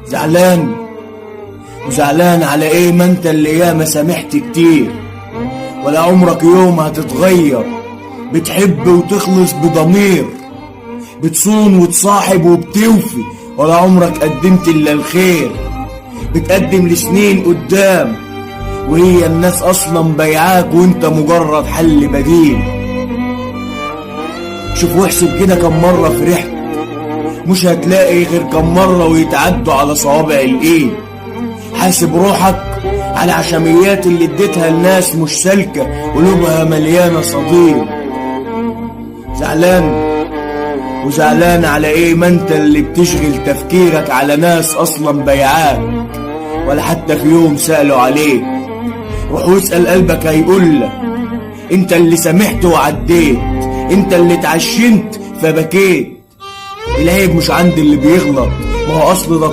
زعلان؟ وزعلان على ايه؟ ما انت اللي ياما سامحت كتير، ولا عمرك يوم هتتغير. بتحب وتخلص بضمير، بتصون وتصاحب وبتوفي، ولا عمرك قدمت الا الخير. بتقدم لسنين قدام، وهي الناس اصلا بيعاك وانت مجرد حل بديل. شوف واحسب كده كم مرة فرحت، مش هتلاقي غير كم مرة ويتعدوا على صوابع الايد. حاسب روحك على عشميات اللي اديتها الناس مش سالكة، قلوبها مليانة صديق. زعلان؟ وزعلان على ايه؟ ما انت اللي بتشغل تفكيرك على ناس اصلا بيعاك، ولا حتى في يوم سألوا عليك. روح واسأل قلبك هيقولك انت اللي سامحت وعديت، انت اللي اتعشنت فبكيت. العيب مش عند اللي بيغلط، ما هو اصل ده